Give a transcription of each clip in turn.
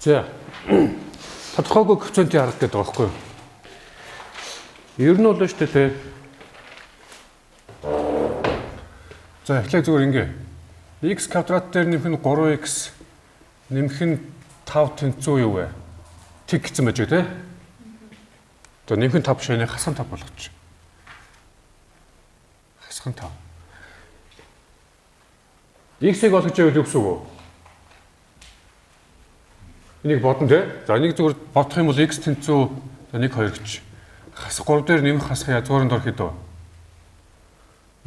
За тодорхойгүй коэффициентийн арга гэдэг байгаа байхгүй юу? Ер нь бол шүү дээ те. За эхлээд зүгээр ингээ. X квадрат дээр нэмэх нь 3x нэмэх нь 5 тэнцүү юу вэ? Тэг гэсэн байж те. За нэмэх нь 5 биш ээ хасган 5 болгоч. Хасган 5. X-ийг олгож байвал юу гэсэн үг вэ? Энийг бодно те. За энийг зүгээр бодох юм бол x тэнцүү 1 2 гэж. Хас 3 дээр нэмэх хасах язгууранд орох хэдөө.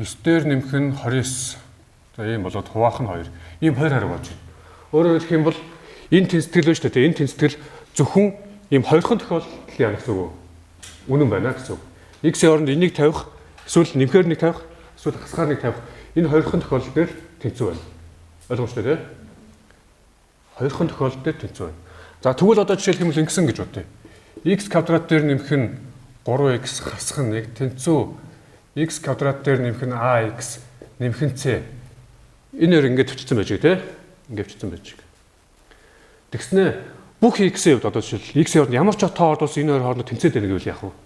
9 дээр нэмэх нь 29. За ийм болоод хуваах нь 2. Ийм 2 хараг болж байна. Өөрөөр хэлэх юм бол энэ тэнцэтгэл байна шүү дээ. Энэ тэнцэтгэл зөвхөн ийм хоёрхан тохиолдолд яа гэсэн үг. Үнэн байна гэсэн үг. X-ийн оронд энийг тавих, эсвэл нэмэхээр нэг тавих, эсвэл хасгаар нэг тавих. Энэ хоёрхан тохиолдол дээр тэнцүү байна. Ойлгомжтой тий? Хоёрхан тохиолдол дээр тэнцүү байна. За тэгвэл одоо жишээлх юм бол ингэсэн гэж бодъё. X квадрат дээр нэмэх нь 3x хасах нь 1 тэнцүү. X квадрат дээр нэмэх нь ax нэмэх нь c. Энэ хоёр ингэж төвчсөн байж байгаа тий? Ингэж төвчсөн байж байгаа. Тэгснэ бүх x-ийн хувьд одоо жишээл x-ийн хувьд ямар ч тоо ордоос энэ хоёр хооронд тэнцээд байна гэвэл яах вэ?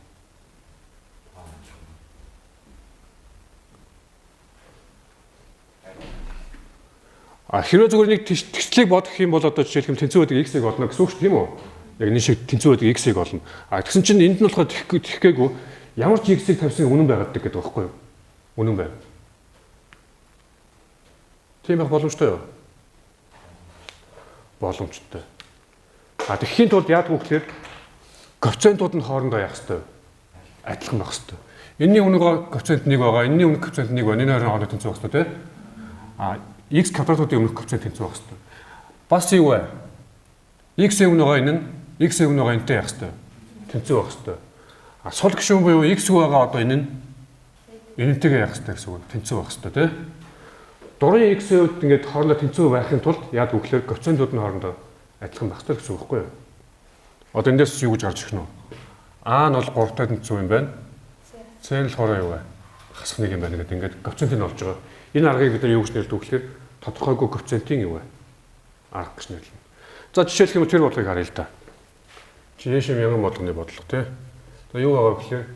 Хэрвээ зүгээр нэг тэгслийг бодох юм бол одоо жишээлх юм тэнцүү байдаг x-ийг олно гэсэн үг шүү дээ тийм үү? Яг энэ шиг тэнцүү байдаг x-ийг олно. Тэгсэн чинь энд нь болохоор тэгхгээгүй ямар ч x-ийг тавьсан үнэн байгаад гэдэг байхгүй юу? Үнэн байв. Тийм байх боломжтой юу? Боломжтой. Тэгэхийн тулд яадаг вэ гэхээр коэффициентууд нь хоорондоо яах ёстой? Адилхан байх ёстой. Энэний үнэг коэффициент 1 байгаа, энэний үнэг коэффициент 1 байна. Энэ хоёрын хооронд тэнцүү байх ёстой тийм? X квадратуудын өмнөх коэффициент тэнцүү байх ёстой. Бас юу вэ? X-ийн өмнө байгаа энэ нь X-ийн өмнө байгаа энэтэй яах ёстой? Тэнцүү байх ёстой. Сул гишүүн буюу X байгаа одоо энэ нь энэтэйгээ яах ёстой гэсэн үг. Тэнцүү байх ёстой тий. Дурын X-ийн үед ингээд хоорондоо тэнцүү байхын тулд яад үгээр коэффициентууд нь хоорондоо адилхан байх ёстой гэсэн үг байхгүй юу? Одоо эндээс юу гэж гарч ирэх нь вэ? А нь бол 3-тай тэнцүү юм байна. C нь болохоор юу вэ? Хасах нэг юм байна гэдэг ингээд коэффициентийг олж байгаа. Энэ аргыг бид нар юу гэж нэрлэдэг вэ гэхээр тодорхойгүй коэффициентийн юу вэ? Арга гэж нэрлэнэ. За жишээлх юм тэр бодлогыг харъя л да. Жишээ мянган бодлогын бодлого тий. За юу байгаа вэ гэхээр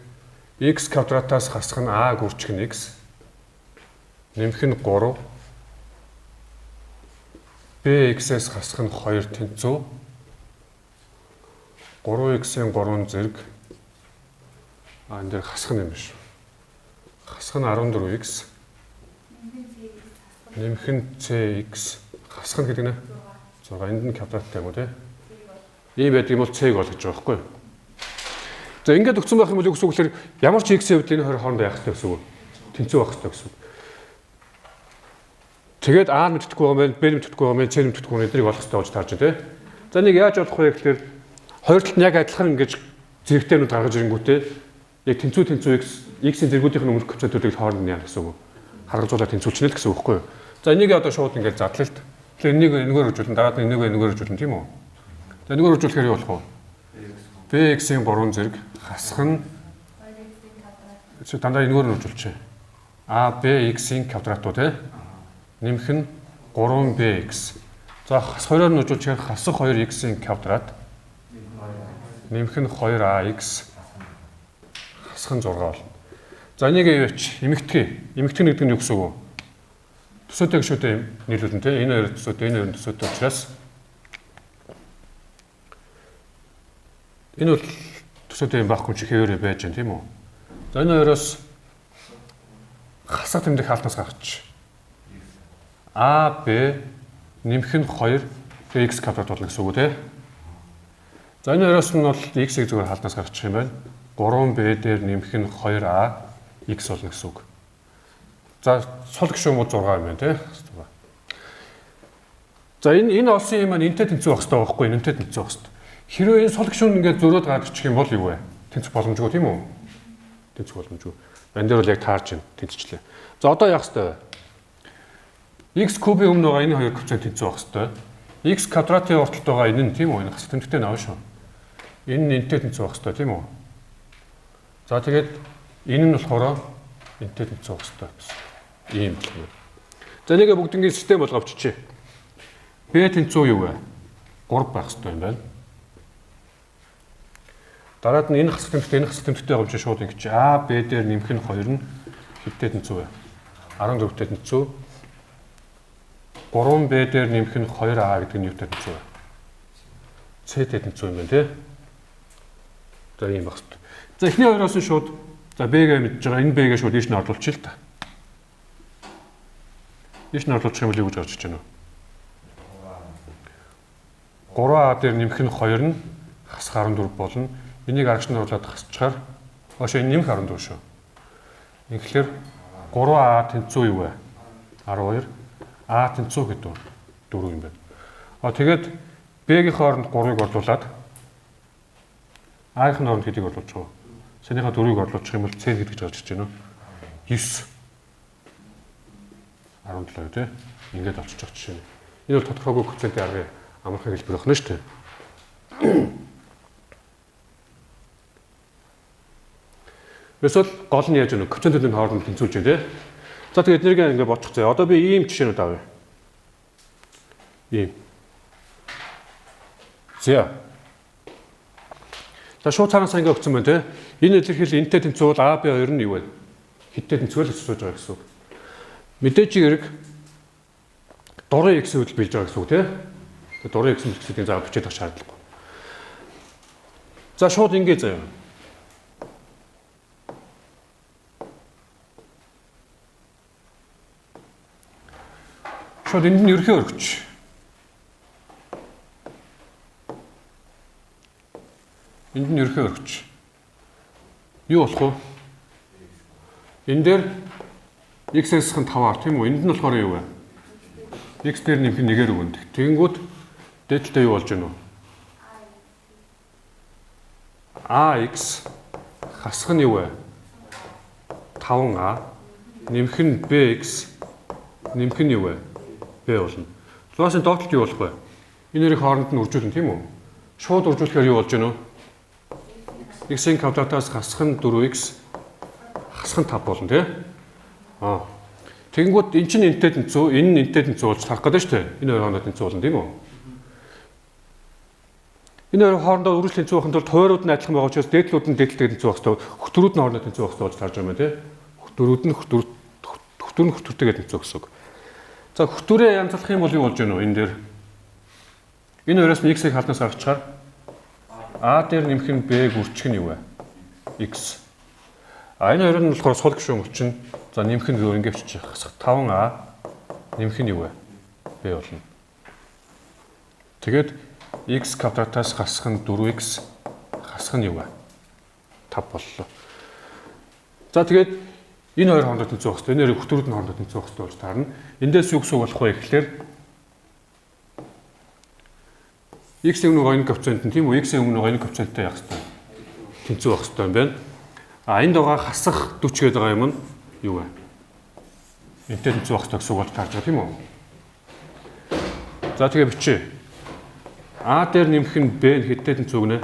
x квадратаас хасах нь a гүрчг нь x нэмэх нь 3 bx-ээс хасах нь 2 тэнцүү 3x-ийн 3 зэрэг энэ дээр хасах нь юм биш. Хасах нь 14x нэмэх нь cx хасах нь гэдэг нэ 6 энд нь квадраттай юм уу тий. Ийм байдаг юм бол c-г ол гэж байгаа байхгүй юу? За ингээд өгсөн байх юм бол юу гэсэн үг вэ? Ямар ч x-ийн хувьд энэ хоёр хоорондоо яах хэрэгтэй гэсэн үг. Тэнцүү байх хэрэгтэй гэсэн үг. Тэгээд a мэддэхгүй байгаа юм, b мэддэхгүй байгаа юм, c мэддэхгүй байгаа эднийг олох хэрэгтэй болж таарч байна тий. За нэг яаж болох вэ гэхээр хоёр талд нь яг адилхан ингэж зэрэгтэйнүүд гаргаж ирэнгүүтээ яг тэнцүү x-ийн зэргүүдийн өмнөх коэффициентүүдийг хооронд нь яах гэсэн үг. Харгалзуулаад тэнцүүлчихнэ л гэсэн үг байхгүй юу? За энийг одоо шууд ингээд задлаа л. Тэгэхээр энийг энэгээр хөржүүлэн дараад нь энэгээр хөржүүлэн тийм үү? За энэгээр хөржүүлэхээр юу болох вэ? bx-ийн 3 зэрэг хасах нь дандаа энэгээр нь хөржүүлчихэ. a bx-ийн квадратуу тий. Нэмэх нь 3bx. За хас 2-оор нь хөржүүлчихээр хасах 2x-ийн квадрат нэмэх нь 2ax хасах нь 6 болно. За энийг явууч эмэгтгэе. Эмэгтгэн гэдэг нь юу гэсэн үг вэ? Төсөөтэй гишүүтэй нийлүүлэн тий. Энэ хоёр төсөөтэй, энэ хоёр төсөөтэй учраас энэ бол төсөөтэй юм байхгүй чи хэвээрээ байж гэн тийм үү? За энэ хоёроос хасах тэмдэг хаалтнаас гаргач. А, Б нэмэх нь 2 x квадрат болно гэсэн үг тий. За энэ хоёроос нь бол x-ийг зүгээр хаалтнаас гаргачих юм байна. 3b дээр нэмэх нь 2a x болно гэсэн үг. За сул гишүүн бол 6 юм байна тий. За энэ олсон юм маань энэтэй тэнцүү байх хэрэгтэй байхгүй юу? Энэтэй тэнцүү байх хэрэгтэй. Хэрвээ энэ сул гишүүн ингээд зөрөөд гаргачих юм бол юу вэ? Тэнцэх боломжгүй тийм үү? Тэнцэх боломжгүй. Энэ дээр бол яг таарч байна тэнцчлээ. За одоо яах хэрэгтэй вэ? X кубын өмнө байгаа энэ хоёр коэффициент тэнцүү байх хэрэгтэй. X квадратын урталт байгаа энэ нь тийм үү? Энэ хас тэмдэгтэй наваа шүү. Энэ нь энэтэй тэнцүү байх хэрэгтэй тийм үү? За тэгээд энэ нь болохоор энэтэй тэнцүү байх хэрэгтэй гэсэн. Ийм байна. За нэгэ бүгднийг систем болгоовччихъя. B тэнцүү юу вэ? 3 байх хэрэгтэй юм байна. Дараад нь энэ хасах тэмдэгтэй байгаа юм чинь шууд ингэж А, Б дээр нэмэх нь 2 нь хэдтэй тэнцүү вэ? 14-тэй тэнцүү. 3B дээр нэмэх нь 2A гэдэг нь юутай тэнцүү вэ? C-тэй тэнцүү юм байна тий. За ийм баг шүү. За эхний хоёроос нь шууд за B-гээ мэдж байгаа. Энэ B-гээ шууд ийш нь орлуулчих л та. Ийш нь орлуулчих юм бол юу гэж гарч иж байна вэ? 3A дээр нэмэх нь 2 нь хасах 14 болно. Энийг аргач нь оруулаад хасчихаар оошоо энэ нэмэх 14 шүү. Тэгэхээр 3A тэнцүү юу вэ? 12. А тэнцүү гэдэг 4 юм байна. Тэгээд Б-ийн хооронд 3-ыг орлуулад А-ийн хооронд хэдийг орлуулчих вэ? Сэнийхээ 4-ыг орлуулчих юм бол С хэд гэж гарч ирж байна вэ? 9. 17 тий. Ингээд олчих жишээ. Энэ бол тодорхойгүй коэффициентийн аргын амархан хэлбэр байна шүү дээ. Эсвэл гол нь яаж вэ? Коэффициентийн хооронд тэнцүүлж байна тий. За тэгээд эднэрийг ингээд бодчих заяа. Одоо би ийм жишээнүүд авъя. Ийм. За. За шууд цаанаас ингээд өгсөн байна те. Энэ илэрхийлэл энтэй тэнцүү бол А, Б 2 нь юу вэ? Хиттэй тэнцвэл асууж байгаа гэсэн үг. Мэдээж хэрэг дурын x үйл билж байгаа гэсэн үг те. Дурын x хэлцүүдийн заа бичиж авах шаардлагагүй. За шууд ингээд заяа. Шууд энд нь ерхий өргөч. Энд нь ерхий өргөч. Юу болох вэ? Энэ дээр x-ээс нь 5-аар тийм үү? Энд нь болохоор юу вэ? X дээр нэмэх нь 1-ээр өгнө. Тэгэнгүүт дээдтэй юу болж гэнэ үү? AX хасах нь юу вэ? 5A нэмэх нь BX нэмэх нь юу вэ? Б болно. Зураас нь доотлолт юу болох вэ? Энэ хоёрын хооронд нь үржүүлнэ тийм үү? Шууд үржүүлэхээр юу болж гэнэ вэ? X-ийн квадратаас хасах нь 4x хасах нь 5 болно тий. Тэгэнгүүт эн чинь энтэй тэнцүү, энэ нь энтэй тэнцүү болж тарах гэдэг шүү дээ. Энэ хоёр хоорондоо тэнцүү болно тийм үү? Энэ хоёр хоорондоо үржил тэнцүү байхын тулд хуваарууд нь адилхан байгаа учраас дээдлүүд нь дээдлтэй тэнцүү байх хэрэгтэй. Хөтөрүүд нь хоорондоо тэнцүү байх хэрэгтэй болж тарж байгаа юм тий. Хөтөр нь хөтөртэйгээ тэнцүү гэсэн үг. За хөтөрөө янзлах юм бол юу болж гэнэ вэ энэ дээр? Энэ хоёроос нь x-ийг халнаас гаргачихаар А дээр нэмэх нь b-г үрчих нь юу вэ? X. Энэ хоёр нь болохоор сул гишүүн өчнө. За нэмэх нь ингээд бичих. 5A нэмэх нь юу вэ? B болно. Тэгээд x квадратаас хасах нь 4x хасах нь юу вэ? 5 боллоо. За тэгээд энэ хоёр хоорондоо тэнцүү байх хэрэгтэй. Энэ хоёр хөтөрүүд нь хоорондоо тэнцүү байх хэрэгтэй болж таарна. Эндээс юу гэсэн үг болох вэ гэхлээр x-ийн өмнө энэ коэффициент нь тийм үү? X-ийн өмнө энэ коэффициенттэй явах хэрэгтэй. Тэнцүү байх хэрэгтэй юм байна. Энд байгаа хасах 40 гэдэг байгаа юм нь юу вэ? Энтэй тэнцүү байх хэрэгтэй гэсэн үг болж таарж байгаа тийм үү? За тэгээ бичээ. А дээр нэмэх нь b нь хэдтэй тэнцүү гэнэ?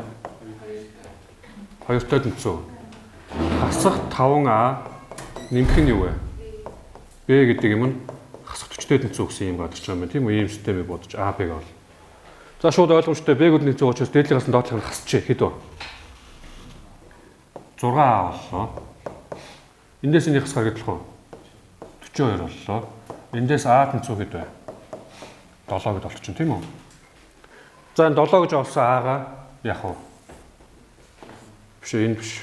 2-той тэнцүү. Хасах 5A нэмэх нь юу вэ? B гэдэг юм нь хасах 40-тэй тэнцүү гэсэн юм гадарч байгаа юм тийм үү? Ийм системийг бодож А, Б гэл. За шууд ойлгомжтой B-гүүд тэнцүү учраас дээдлээс нь доотлох нь хасчих хэд вэ? 6A боллоо. Эндээс энийг хасгаар гэдлэх үү? 42 боллоо. Эндээс А тэнцүү хэд вэ? 7 гэд болчихно тийм үү? За энэ 7 гэж олсон А-га яах вэ? Биш энэ биш.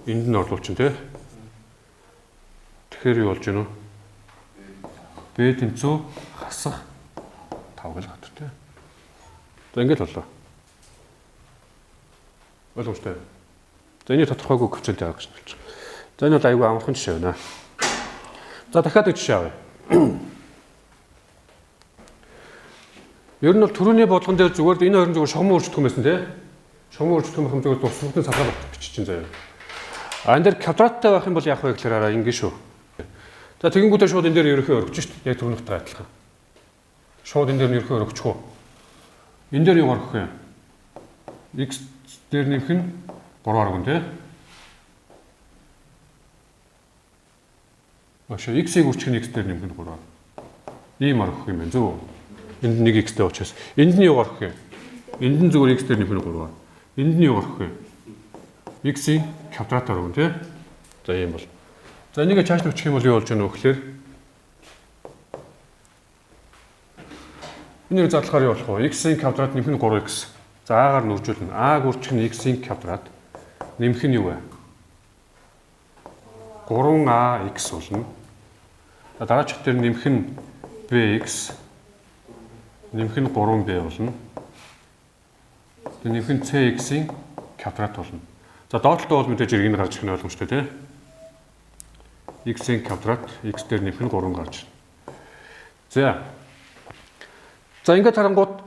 Энд нь орлуулчин тий. Тэгэхээр юу болж гэнэ вэ? B тэнцүү хасах 5 гэж гадар тий. За ингэж боллоо. Ойлгомжтой. За энэ тодорхойгүй коэффициент яах гэж болж байгаа. За энэ бол аюулгүй амархан жишээ байна. За дахиад нэг жишээ авъя. Ер нь бол түрүүний бодлогон дээр зүгээр энэ хоёрын зүгээр шогмон үржигдэх юм байсан тий. Шогмон үржигдэх юм зүгээр тусгалтын салгаар бичиж чинь заяа. Энэ дээр квадраттай байх юм бол яах вэ гэхээр араа ингэ шүү. За тэгэнгүүтээ шууд энэ дээр ерөхөө өргөж шүү дээ. Яг түрүүнийхтэй адилхан. Шууд энэ дээр нь ерөхөө өргөчих үү? Энэ дээр юу гаргах вэ? X дээр нэмэх нь 3-аар гүн тий. Машаа x-ийг үржих нь x дээр нэмэх нь 3-аар. Ийм аргах юм байна зөв. Энд 1x-тэй учраас. Энд нь юу гарах вэ? Энд нь зүгээр x дээр нэмэх нь 3. Энд нь юу гарах вэ? X-ийн квадратаар өгнө тий. За ийм бол. За энийг чааш нь өчөх юм бол юу болж байна вэ гэхээр энийг задлахаар юу болох вэ? X-ийн квадрат нэмэх нь 3x. За а-гаар нь үржүүлнэ. А-г үржих нь x-ийн квадрат нэмэх нь юу вэ? 3ax болно. Дараачих дээр нэмэх нь bx нэмэх нь 3b болно. Нэмэх нь cx-ийн квадрат болно. За доотлолтоо бол мэдээж иргэн гарч ирэх нь ойлгомжтой тий. X-ийн квадрат x дээр нэмэх нь 3 гарч ирнэ. За ингээд харангууд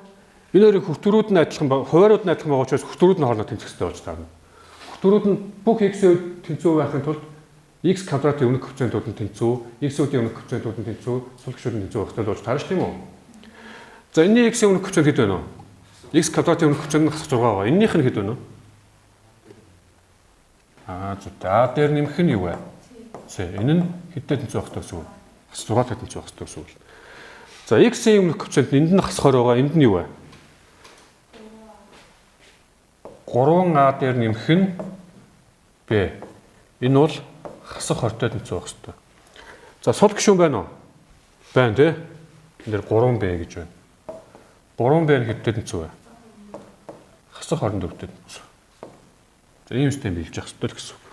энэ хоёрын хүртвэрүүд нь адилхан хуваарууд нь адилхан байгаа учраас хүртвэрүүд нь хоорондоо тэнцэх хэрэгтэй болж таарна. Хүртвэрүүд нь бүх x-ийн тэнцүү байхын тулд x квадратын өмнөх коэффициентууд нь тэнцүү, x-үүдийн өмнөх коэффициентууд нь тэнцүү, сул гишүүд нь тэнцүү байх хэрэгтэй болж таарна шүү дээ юм уу? За энэний x-ийн өмнөх коэффициент хэд байна вэ? X квадратын өмнөх коэффициент нь 6 байгаа. Энэнийх нь хэд байна вэ? А дээр нэмэх нь юу вэ? C. Энэ нь хэдтэй тэнцүү байх хэрэгтэй гэсэн үг? 6-тай тэнцүү байх хэрэгтэй гэсэн үг. За x-ийн өмнөх коэффициент энд нь хасахаар байгаа. Энд нь юу вэ? 3a дээр нэмэх нь b. Энэ бол хасах хортой тэнцүү байх хэрэгтэй. За сул гишүүн байна уу? Байна тий. Энэ дээр 3b гэж байна. 3b нь хэдтэй тэнцүү вэ? Хасах 24-тэй тэнцүү. За ийм систем биелж явах хэрэгтэй гэсэн үг.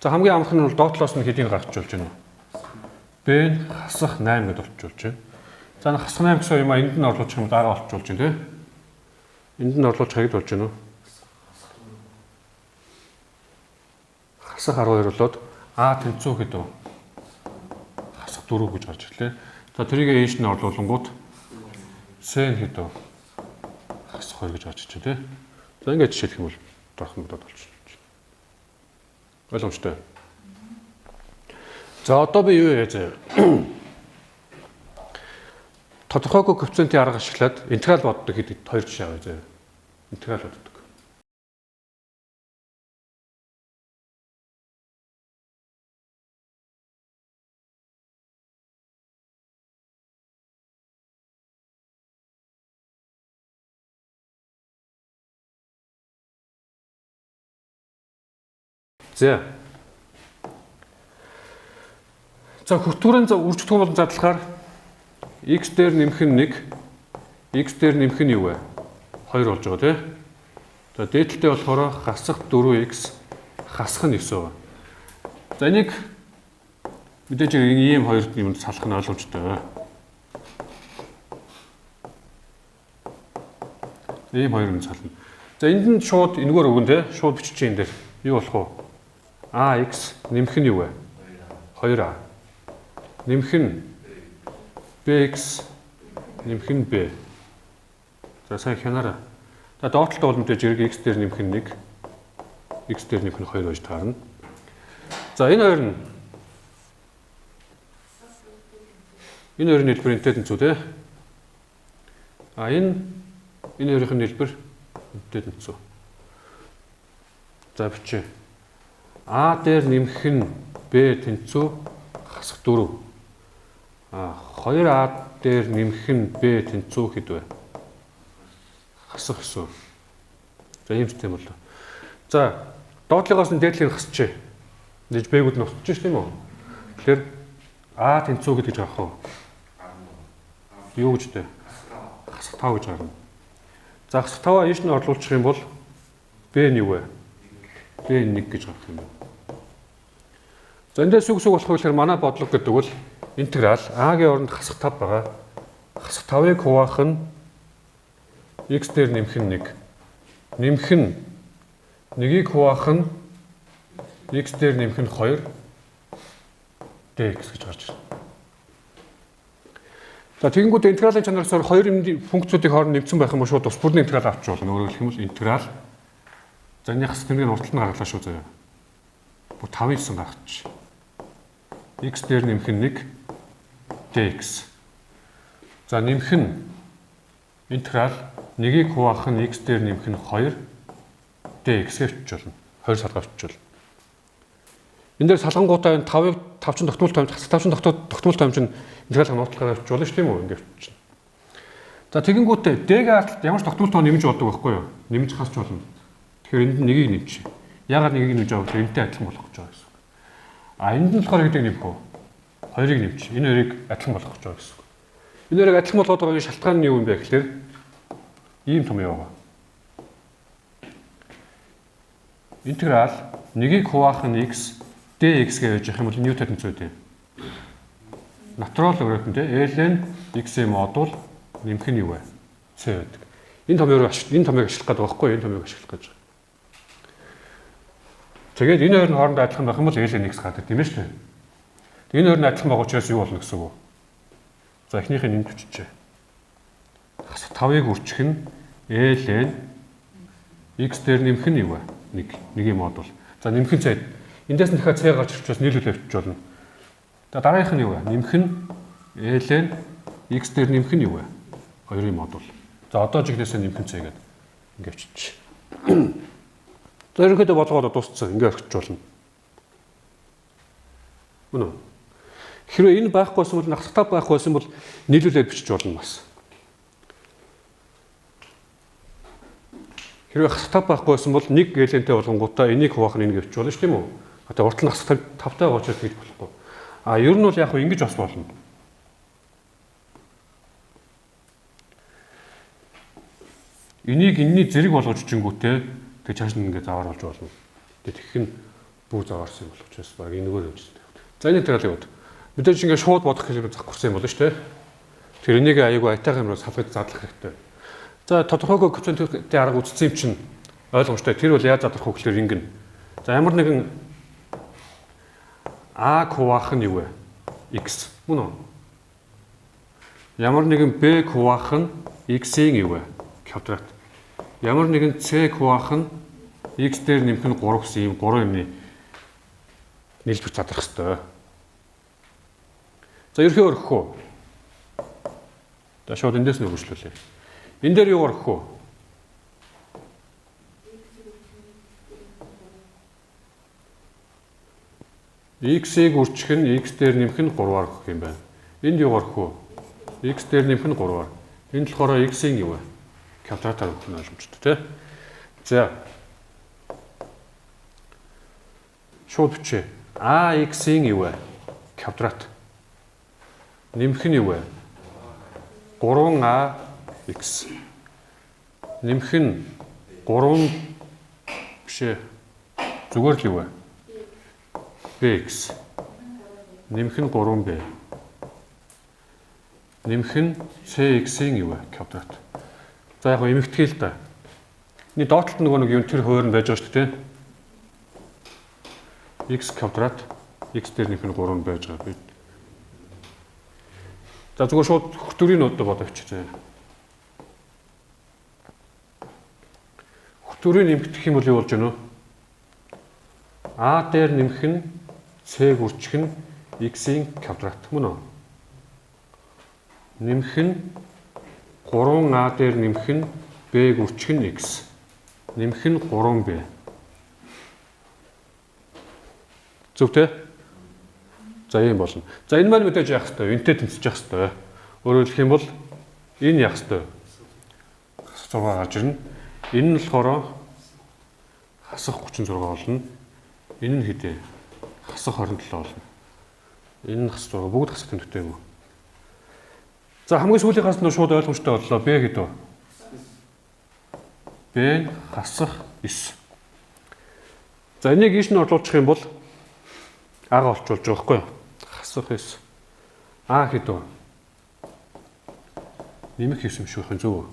За хамгийн амарх нь бол доотлоос нь хэдийг гаргаж болж байна вэ? b нь хасах 8 гэдээ болчихулж байна. За хасах 8 гэсэн юм энд нь орлуулчих юм дараа болчихулж байна тий. Энд нь орлуулж хагд болж байна уу? Хасах 12 болоод а тэнцүү хэд вэ? Хасах 4 гэж гарч ирлээ. За тэрийг ээж нь орлуулангууд с нь хэд вэ? Хасах 2 гэж гарч ирж байна тий. За ингээд жишээлх юм бол дарах мэдээд болчихно. Ойлгомжтой. За одоо би юу яа заяа. Тодорхойгүй коэффициентийн арга ашиглаад интеграл боддог гэдэг хоёр жишээ авъя заяа. Интеграл боддог. За хүртвэрийн үржих туулан задлахаар x дээр нэмэх нь 1, x дээр нэмэх нь юу вэ? 2 болж байгаа тий. За дээдлэлтэй болохоор хасах 4x хасах нь 9 байна. За энийг мэдээж ийм хоёр юмд салах нь ойлгомжтой. Ийм хоёр юм сална. За энд нь шууд энэгээр өгөн тий. Шууд бичиж энэ дээр юу болох вэ? ax нэмэх нь юу вэ? 2a. Нэмэх нь bx нэмэх нь b. За сайн хянаарай. За доотлолт бол мэдээж зэрэг x дээр нэмэх нь 1, x дээр нэмэх нь 2 байж таарна. За энэ хоёр нь энэ хоёрын хэлбэр энтэй тэнцүү тий. Энэ хоёрын хэлбэр энтэй тэнцүү. За бичээ. А дээр нэмэх нь b тэнцүү хасах 4. 2a дээр нэмэх нь b тэнцүү хэд вэ? Хасах 9. За ийм систем боллоо. За доотлогоос нь дээдлийг хасчихъя. Дэж b-гүүд нь устчих шүү дээ юм уу? Тэгэхээр a тэнцүү гэдэг гэж авах уу? Юу гэж дээ? Хасах 5 гэж гарна. За хасах 5-аа ийш нь орлуулчих юм бол b нь юу вэ? b 1 гэж гарах юм байна. За эндээс үг болох гэхээр манай бодлого гэдэг бол интеграл a-гийн оронд хасах 5 байгаа. Хасах 5-ыг хуваах нь x дээр нэмэх нь 1. Нэмэх нь 1-ийг хуваах нь x дээр нэмэх нь 2 dx гэж гарч ирнэ. За тэгэнгүүт интегралийн чанараас хоёр функцуудыг хооронд нэмсэн байх юм шүү. Тус бүрний интеграл авч болно. Өөрөөр хэлэх юм бол интеграл за энэ хас тэмдгийн урталт нь гаргалаа шүү заяа. Бүр 5-9 гаргачих. X дээр нэмэх нь 1 dx. За нэмэх нь интеграл 1-ийг хуваах нь x дээр нэмэх нь 2 dx гэж болно. 2 салгавч болно. Энэ дээр салгангуудаа 5-ыг 5 чинь тогтмол томч, 5 чинь тогтмол томч нь интеграл нуутлахаар авч болно шүү дээ юм уу? Ингээд чинь. За тэгэнгүүтээ D-гээ алтад ямар ч тогтмолтой нэмж болдог байхгүй юу? Нэмж хасч болно. Тэгэхээр энд нэгийг нэмчих. Яагаад нэгийг нэмж байгаа вэ? Энтэй адилхан болох гэж байгаа гэсэн. Энд нь болохоор хэдийг нэмэх вэ? Хоёрыг нэмчих. Энэ хоёрыг адилхан болгох гэж байгаа гэсэн. Энэ хоёрыг адилхан болгоод байгаагийн шалтгаан нь юу юм бэ гэхээр ийм том яваа. Интеграл нэгийг хуваах нь x dx гэж явах юм бол Ньютон тэнцвэр үү? Натурал логарифм те ln x-ийн модуль нэмэх нь юу вэ? c байдаг. Энэ томьёог ашиглах гэдэг байхгүй юу? Энэ томьёог ашиглах гэж. Тэгээд энэ хоёр нь хоорондоо адилхан байх юм бол ln x гардаг тийм ээ шүү дээ. Энэ хоёр нь адилхан байгаа учраас юу болно гэсэн үг вэ? За эхнийх нь энд биччихье. 5-ыг үржих нь ln x дээр нэмэх нь юу вэ? Нэгийн модуль. За нэмэх нь c. Эндээс нь дахиад c гарч ирчих учраас нийлүүлээ бичиж болно. Дараагийнх нь юу вэ? Нэмэх нь ln x дээр нэмэх нь юу вэ? 2-ын модуль. За одоо жигнэсээ нэмэх нь c гэдэг ингээд бичиж. За ерөнхийдөө болгоод дууссан. Ингээд орхиж болно. Үнэ. Хэрвээ энэ байхгүй байсан бол насгатаа байхгүй байсан бол нийлүүлээд бичиж болно бас. Хэрвээ насгатаа байхгүй байсан бол нэг ln-тэй болгонгуудаа энийг хуваах нь ингэ бичиж болно шүү тийм үү? Одоо урт нь насгатаа 5-тай байгаа учраас тэгж болохгүй. Ер нь бол яг ингэж бас болно. Энийг энэний зэрэг болгож чингүүтээ тэг чааш нь ингэ заваар болж болно. Тэг тэгэх нь бүр заваарсан юм болох учраас баг энэгээр явчихсан. За энэ тэгэл яваад. Мэдээж ингэ шууд бодох хэлбэр зах хүрсэн юм болно шүү дээ. Тэр энийг аягүй айтайхан юмруу салгаж задлах хэрэгтэй. За тодорхойгүй коэффициенттэй арга үзсэн юм чинь ойлгомжтой. Тэр бол яаж задрах вэ гэхээр ингэн. За ямар нэгэн А хуваах нь юу вэ? X. Мөн үү? Ямар нэгэн B хуваах нь X-ийн юу вэ? Квадрат. Ямар нэгэн C хуваах нь X дээр нэмэх нь 3 гэсэн ийм 3 юмны нийлбэр задрах хэрэгтэй. За ерхий өргөх үү? За шууд эндээс нь үргэлжлүүлээ. Энэ дээр юу өргөх үү? X-ийг үржих нь X дээр нэмэх нь 3-аар өгөх юм байна. Энд юу өргөх үү? X дээр нэмэх нь 3-аар. Энд болохоор X-ийн юу вэ? Квадратаар өгөх нь ойлгомжтой тий. За. Шууд бичээ. AX-ийн юу вэ? Квадрат. Нэмэх нь юу вэ? 3AX. Нэмэх нь 3 бишээ. Зүгээр л юу вэ? Bx. Нэмэх нь 3b. Нэмэх нь cx-ийн юу вэ? Квадрат. За яг эмэгтгэе л да. Эний доотлолт нөгөө нэг юм тэр хойр нь байж байгаа шүү дээ. X квадрат x дээр нэмэх нь 3 байж байгаа. За зүгээр шууд хөтөрийн нуудад бодовч зэ. Хөтөрийн эмэгдэх юм бол юу болж байна вэ? А дээр нэмэх нь c үржих нь x-ийн квадрат мөн үү? Нэмэх нь 3a дээр нэмэх нь b үржих нь x. Нэмэх нь 3b. Зөв тэ? За ийм болно. За энэ маань мэдээж яах вэ? Энтэй тэнцэж явах хэрэгтэй. Өөрөөр хэлэх юм бол энэ яах вэ? 6 гарч ирнэ. Энэ нь болохоор хасах 36 болно. Энэ нь хэдэ? Хасах 27 болно. Энэ нь хасах 6 бүгд хасах тэмдэгтэй юм уу? За хамгийн сүүлийнхаас нь шууд ойлгомжтой боллоо. Б гэдэг. Б нь хасах 9. За энийг ийш нь орлуулчих юм бол А-га олчулж байгаа байхгүй юу? Хасах 9. А гэдэг. Нэмэх 9 юм шиг байх зөв.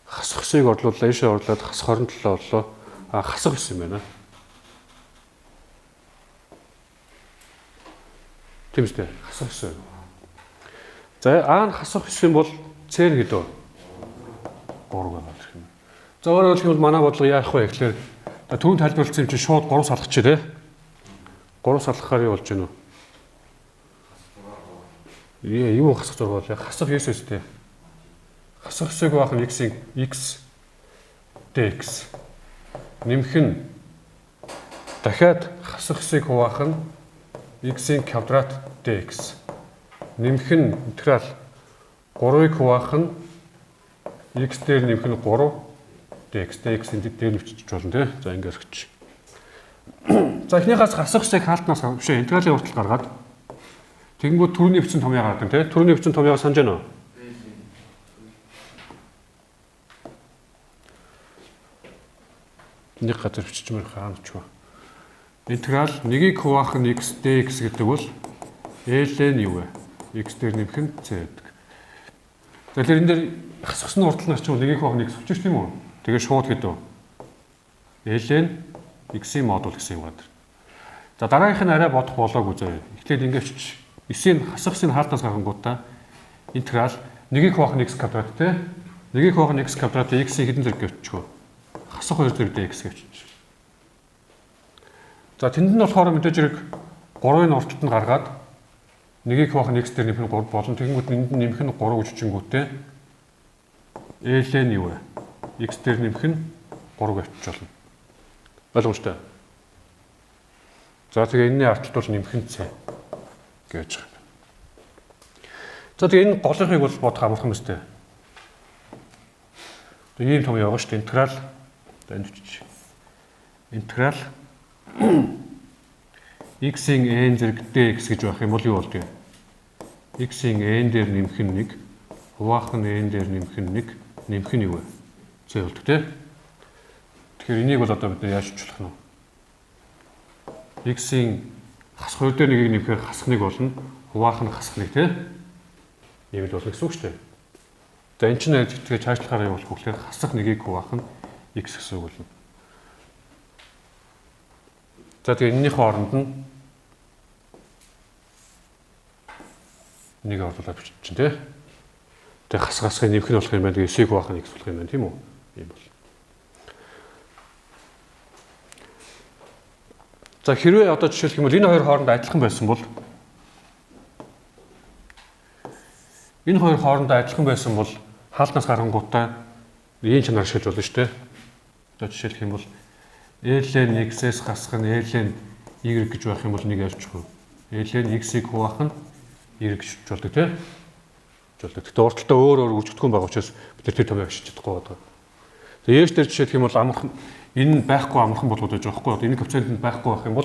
Хасах 9-ыг орлууллаа, ийшээ орлоод хасах 27 боллоо. А хасах 9 юм байна. Тийм үстэй. Хасах 9. За А нь хасах 9 юм бол С нь гэдэг. 3 байгаа гэх юм. За өөрөөр хэлбэл манай бодлого яах вэ гэхээр түүнд тайлбарлсан юм чинь шууд 3 салгачих тий. 3 салгахаар юу болж гэнэ үү? Юу хасах 6 бол хасах 9 өстэй. Хасах 9-г байх нь x-ийн x dx. Нэмэх нь дахиад хасах 9-г хуваах нь x-ийн квадрат dx. Нэмэх нь интеграл 3-ыг хуваах нь x дээр нэмэх нь 3 dx dx-ийн дээр нэвчиж болно тий. За ингээд өгч. За эхнийхээс хасах хэсэг хаалтнаас бишээ интегралийн уртал гаргаад тэгэнгүүт түрүүний бичсэн томьёо гаргадаг тий. Түрүүний бичсэн томьёо санаж байна уу? Нэг газар биччихмээр хаанч ба. Интеграл 1-ийг хуваах нь x dx гэдэг бол ln юу вэ? X дээр нэмэх нь c гэдэг. За тэгэхээр энэ дээр хасахсны урталнаас ч 1-ийг хуваах нь x болчих тийм үү? Тэгээ шууд гэдэг. ln x-ийн модуль гэсэн юм байна. За дараагийнх нь арай бодох болоогүй зөө. Эхлээд ингээд чиж 9-ийн хасахсны хаалтнаас гарангуудаа интеграл 1-ийг хуваах нь x квадрат те 1-ийг хуваах нь x квадрат x-ийн хэдэн зэрэг гэвчихв. Хасах 2 зэрэг dx гэвчих. За тэнд нь болохоор мэдээж хэрэг 3-ын урталт нь гаргаад 1-ийг хуваах нь x дээр нэмэх нь 3 болно. Тэгэнгүүт энд нэмэх нь 3 гэж чингүүтээ ln юу вэ? X дээр нэмэх нь 3 гэвчих болно. Ойлгомжтой. За тэгээ энэний артлт бол нэмэх нь c гэж байна. За тэгээ энэ голынхыг бол бодох амархан мэт. Тэгээ ийм том яваа шүү дээ. Интеграл энд үчиж. Интеграл x-ийн n зэрэг dx гэж байх юм бол юу болдгоо? X-ийн n дээр нэмэх нь 1, хуваах нь n дээр нэмэх нь 1, нэмэх нь юу вэ? c болдог тий. Тэгэхээр энийг бол одоо бид яаж очлох нь вэ? X-ийн хасах 2 дээр 1-ийг нэмэхээр хасах 1 болно. Хуваах нь хасах 1 тий. Ийм л болно гэсэн үг шүү дээ. За энэ чинь тэгээ цаашлахаар явуулах гэхээр хасах 1-ийг хуваах нь x гэсэн үг болно. За тэгээ энэнийхээ оронд нь нэг орлуулаад бичиж чинь тий. Тэгээ хасахын нэмэх нь болох юм байна. Тэгээ эсийг хуваах нь x болох юм байна тийм үү? Ийм бол. За хэрвээ одоо жишээлх юм бол энэ хоёр хоорондоо адилхан байсан бол хаалтнаас гарангуудаа ийм чанар шилж болно шүү дээ. Одоо жишээлх юм бол ln x-с хасах нь ln y гэж байх юм бол нэг ярьчих уу. ln x-ийг хуваах нь y гэж болдог тийм. Тэгтээ урталтаа өөр үржигдэхгүй байгаа учраас бид тэр томьёо авчиж чадахгүй байна. Тэгээ ээж дээр жишээлх юм бол амархан энэ нь байхгүй амархан болгоод байж байгаа байхгүй. Энэ коэффициент нь байхгүй байх юм бол